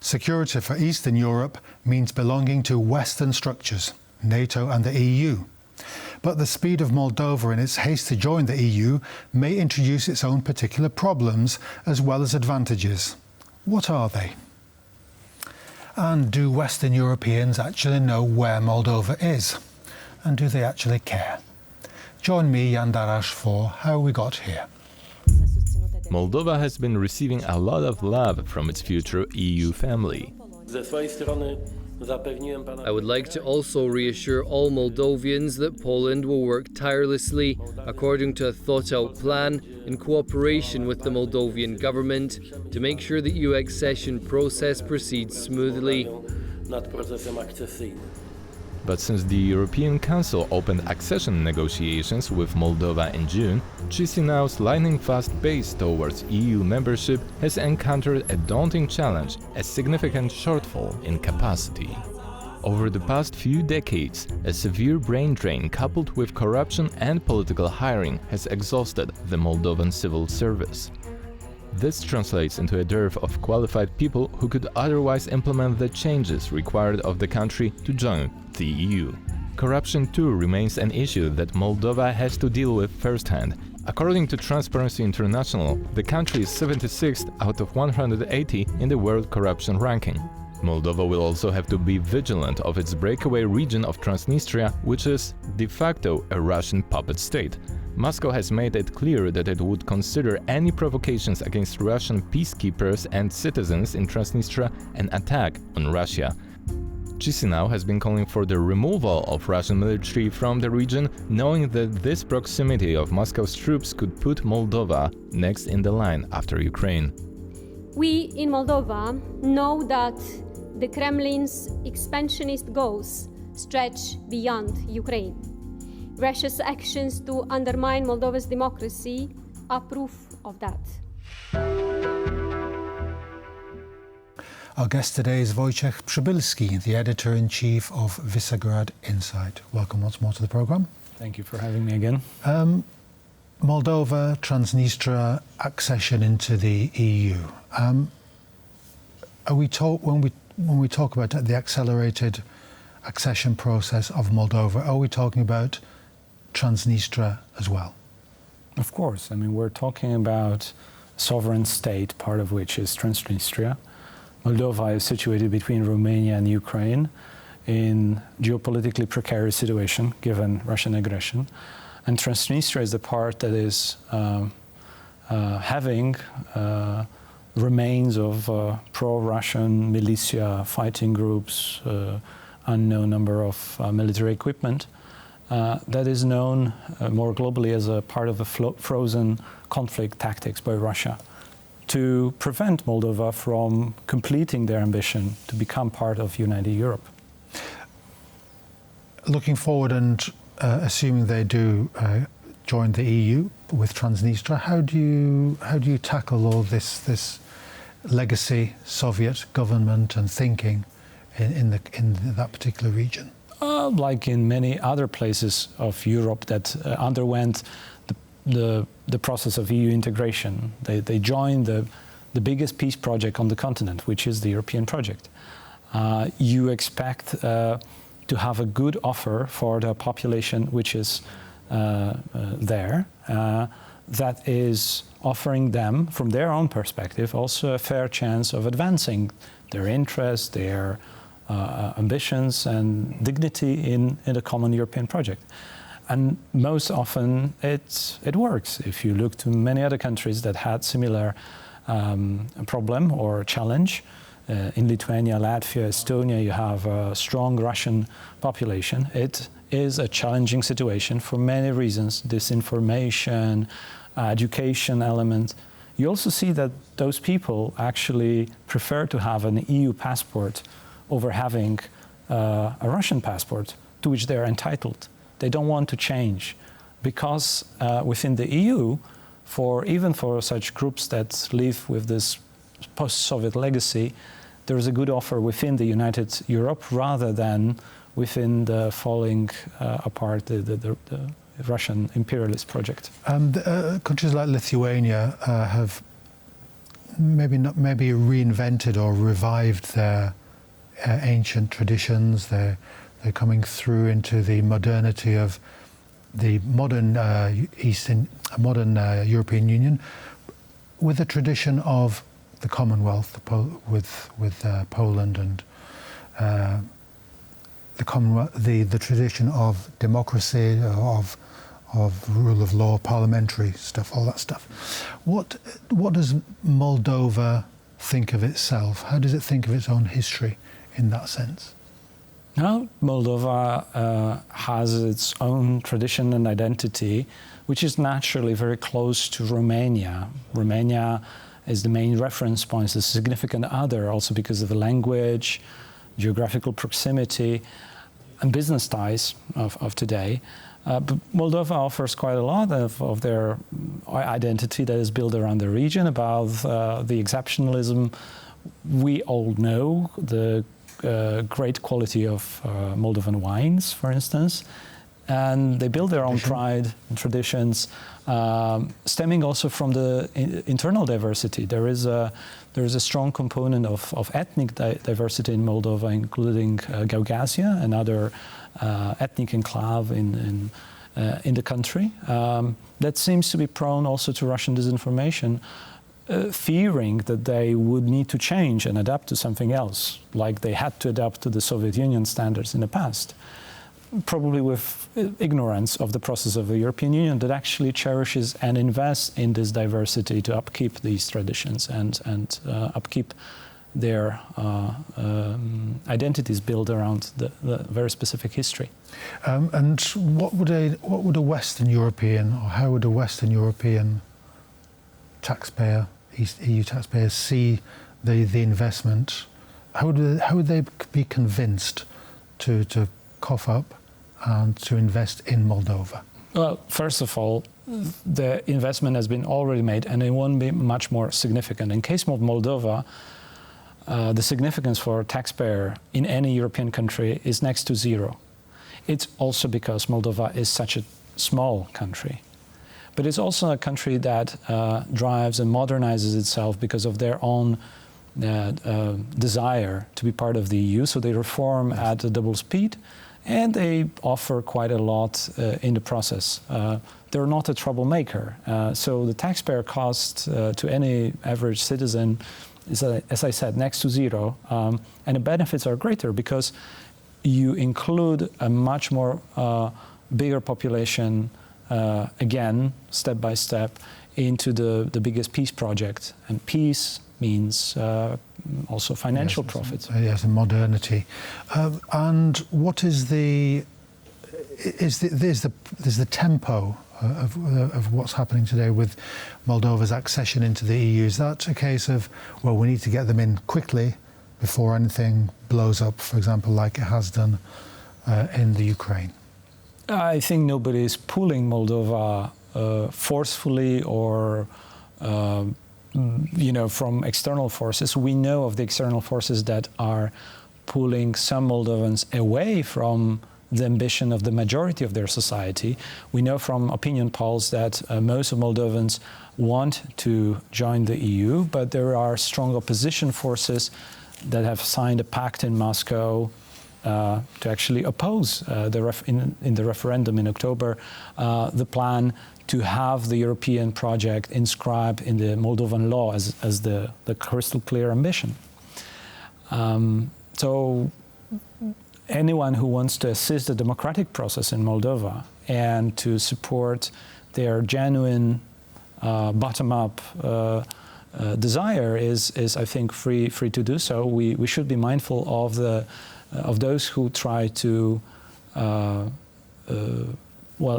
Security for Eastern Europe means belonging to Western structures, NATO and the EU. But the speed of Moldova in its haste to join the EU may introduce its own particular problems as well as advantages. What are they? And do Western Europeans actually know where Moldova is? And do they actually care? Join me, Jan Darasz, for How We Got Here. Moldova has been receiving a lot of love from its future EU family. I would like to also reassure all Moldovians that Poland will work tirelessly, according to a thought-out plan, in cooperation with the Moldovan government, to make sure the EU accession process proceeds smoothly. But since the European Council opened accession negotiations with Moldova in June, Chisinau's lightning-fast pace towards EU membership has encountered a daunting challenge, a significant shortfall in capacity. Over the past few decades, a severe brain drain coupled with corruption and political hiring has exhausted the Moldovan civil service. This translates into a dearth of qualified people who could otherwise implement the changes required of the country to join the EU. Corruption too remains an issue that Moldova has to deal with firsthand. According to Transparency International, the country is 76th out of 180 in the World Corruption Ranking. Moldova will also have to be vigilant of its breakaway region of Transnistria, which is de facto a Russian puppet state. Moscow has made it clear that it would consider any provocations against Russian peacekeepers and citizens in Transnistria an attack on Russia. Chisinau has been calling for the removal of Russian military from the region, knowing that this proximity of Moscow's troops could put Moldova next in the line after Ukraine. We in Moldova know that the Kremlin's expansionist goals stretch beyond Ukraine. Russia's actions to undermine Moldova's democracy are proof of that. Our guest today is Wojciech Przybylski, the editor-in-chief of Visegrad Insight. Welcome once more to the programme. Thank you for having me again. Moldova, Transnistria, accession into the EU. When we talk about the accelerated accession process of Moldova, are we talking about Transnistria as well? Of course. I mean, we're talking about a sovereign state, part of which is Transnistria. Moldova is situated between Romania and Ukraine in geopolitically precarious situation given Russian aggression. And Transnistria is the part that is having remains of pro-Russian militia fighting groups, unknown number of military equipment. That is known more globally as a part of the frozen conflict tactics by Russia to prevent Moldova from completing their ambition to become part of united Europe. Looking forward and assuming they do join the EU with Transnistria, how do you tackle all this legacy Soviet government and thinking in that particular region? Like in many other places of Europe that underwent the process of EU integration, they joined the biggest peace project on the continent, which is the European project. You expect to have a good offer for the population which is there, that is offering them, from their own perspective, also a fair chance of advancing their interests, their ambitions and dignity in a common European project. And most often it works. If you look to many other countries that had similar problem or challenge, in Lithuania, Latvia, Estonia, you have a strong Russian population. It is a challenging situation for many reasons, disinformation, education element. You also see that those people actually prefer to have an EU passport over having a Russian passport to which they're entitled. They don't want to change because within the EU, even for such groups that live with this post-Soviet legacy, there is a good offer within the united Europe rather than within the falling apart, the Russian imperialist project. Countries like Lithuania have maybe reinvented or revived their ancient traditions. They're coming through into the modernity of the modern European Union, with a tradition of the Commonwealth, with Poland and the Commonwealth, the tradition of democracy, of rule of law, parliamentary stuff, all that stuff. What does Moldova think of itself? How does it think of its own history in that sense? Now, Moldova has its own tradition and identity, which is naturally very close to Romania. Romania is the main reference point, the significant other, also because of the language, geographical proximity, and business ties of today. But Moldova offers quite a lot of their identity that is built around the region, about the exceptionalism we all know, the great quality of Moldovan wines, for instance. And they build their own pride and traditions, stemming also from the internal diversity. There is a strong component of ethnic diversity in Moldova, including Gaugasia, another ethnic enclave in the country. That seems to be prone also to Russian disinformation, fearing that they would need to change and adapt to something else, like they had to adapt to the Soviet Union standards in the past. Probably with ignorance of the process of the European Union that actually cherishes and invests in this diversity to upkeep these traditions and upkeep their identities built around the very specific history. And what would a Western European, or how would a Western European taxpayer, EU taxpayers, see the investment? How would they be convinced to cough up and to invest in Moldova? Well, first of all, the investment has been already made, and it won't be much more significant. In case of Moldova, the significance for a taxpayer in any European country is next to zero. It's also because Moldova is such a small country. But it's also a country that drives and modernizes itself because of their own desire to be part of the EU. So they reform at a double speed, and they offer quite a lot in the process. They're not a troublemaker. So the taxpayer cost to any average citizen is, as I said, next to zero. And the benefits are greater because you include a much more bigger population, again, step by step, into the biggest peace project. And peace means also financial profit. Yes, and modernity. And what is there's the tempo of what's happening today with Moldova's accession into the EU? Is that a case of, well, we need to get them in quickly before anything blows up, for example, like it has done in the Ukraine? I think nobody is pulling Moldova forcefully or from external forces. We know of the external forces that are pulling some Moldovans away from the ambition of the majority of their society. We know from opinion polls that most of Moldovans want to join the EU, but there are strong opposition forces that have signed a pact in Moscow to actually oppose in the referendum in October the plan to have the European project inscribed in the Moldovan law as the crystal clear ambition. So anyone who wants to assist the democratic process in Moldova and to support their genuine bottom-up desire is, I think, free to do so. We should be mindful of those who try to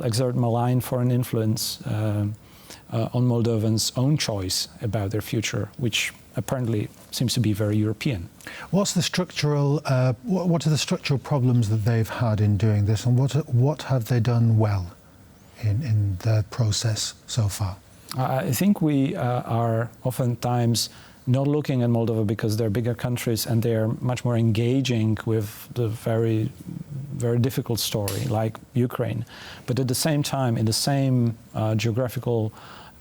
exert malign foreign influence on Moldovans' own choice about their future, which apparently seems to be very European. What's the structural? What are the structural problems that they've had in doing this, and what have they done well in the process so far? I think we are oftentimes not looking at Moldova because they're bigger countries and they're much more engaging with the very, very difficult story like Ukraine. But at the same time, in the same geographical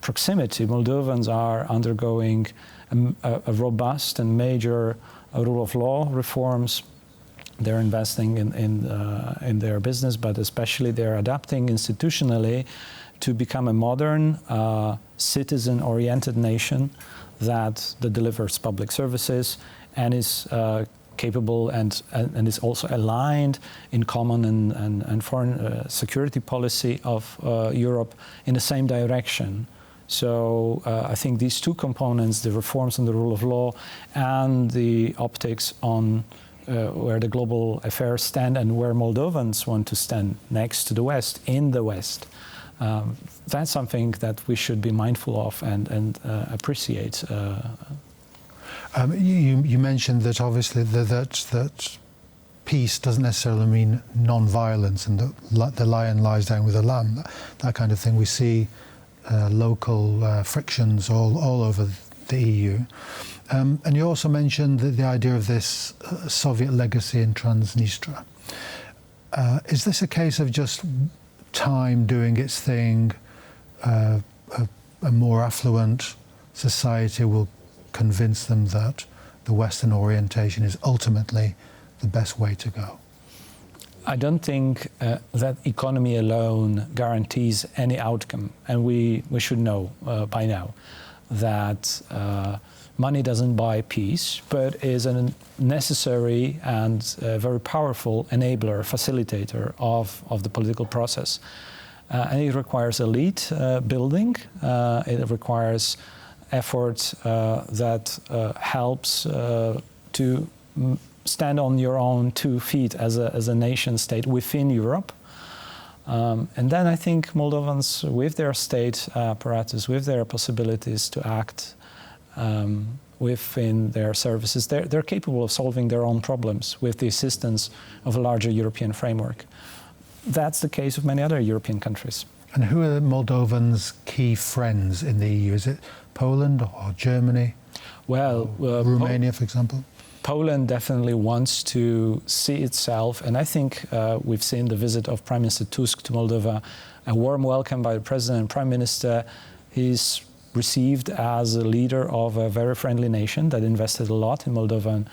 proximity, Moldovans are undergoing a robust and major rule of law reforms. They're investing in their business, but especially they're adapting institutionally to become a modern, citizen-oriented nation that delivers public services and is capable and is also aligned in common and foreign security policy of Europe in the same direction. So I think these two components, the reforms on the rule of law and the optics on where the global affairs stand and where Moldovans want to stand next to the West, in the West, that's something that we should be mindful of and appreciate. You mentioned that obviously that peace doesn't necessarily mean non-violence, and that the lion lies down with the lamb, that kind of thing. We see local frictions all over the EU. And you also mentioned the idea of this Soviet legacy in Transnistria. Is this a case of just time doing its thing? A more affluent society will convince them that the Western orientation is ultimately the best way to go? I don't think that economy alone guarantees any outcome, and we should know by now that money doesn't buy peace, but is a necessary and very powerful enabler, facilitator of the political process. And it requires elite building. It requires effort that helps to stand on your own 2 feet as a nation state within Europe. And then I think Moldovans, with their state apparatus, with their possibilities to act within their services, they're capable of solving their own problems with the assistance of a larger European framework. That's the case of many other European countries. And who are Moldovans' key friends in the EU? Is it Poland or Germany? Well, Romania, for example? Poland definitely wants to see itself, and I think we've seen the visit of Prime Minister Tusk to Moldova, a warm welcome by the President and Prime Minister. He's received as a leader of a very friendly nation that invested a lot in Moldovan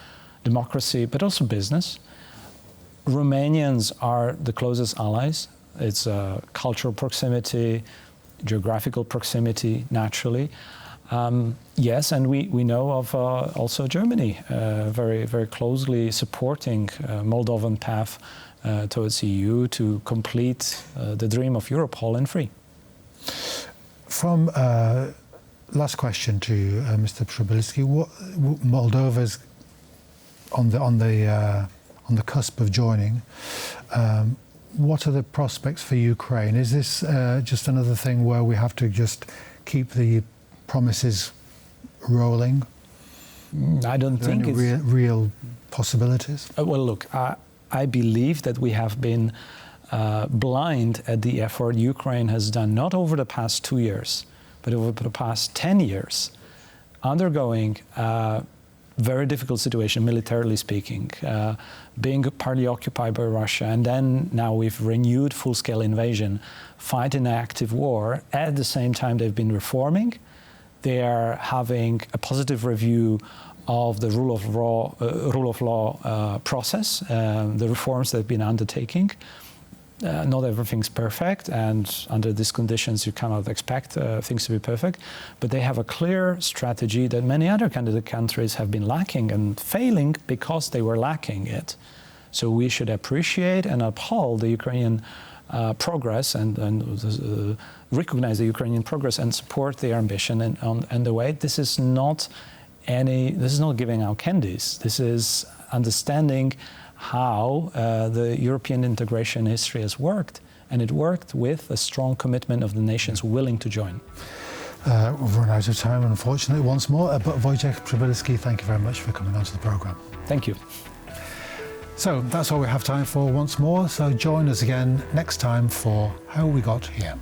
democracy, but also business. Romanians are the closest allies. It's cultural proximity, geographical proximity, naturally. Yes, and we know of also Germany very, very closely supporting Moldovan path towards EU to complete the dream of Europe whole and free. From last question to Mr. Przybylski, Moldova's on the cusp of joining. What are the prospects for Ukraine? Is this just another thing where we have to just keep the promises rolling? I don't think it's real possibilities. Well, look, I believe that we have been blind at the effort Ukraine has done, not over the past 2 years, but over the past 10 years, undergoing a very difficult situation, militarily speaking, being partly occupied by Russia, and then now with renewed full-scale invasion, fighting an active war. At the same time, they've been reforming. They are having a positive review of the rule of law process, the reforms they've been undertaking. Not everything's perfect, and under these conditions you cannot expect things to be perfect, but they have a clear strategy that many other candidate countries have been lacking and failing because they were lacking it. So we should appreciate and uphold the Ukrainian progress and recognize the Ukrainian progress and support their ambition and the way. This is not giving out candies. This is understanding how the European integration history has worked, and it worked with a strong commitment of the nations willing to join. We've run out of time, unfortunately, once more, but Wojciech Przybylski, thank you very much for coming onto the programme. Thank you. So that's all we have time for once more, so join us again next time for How We Got Here.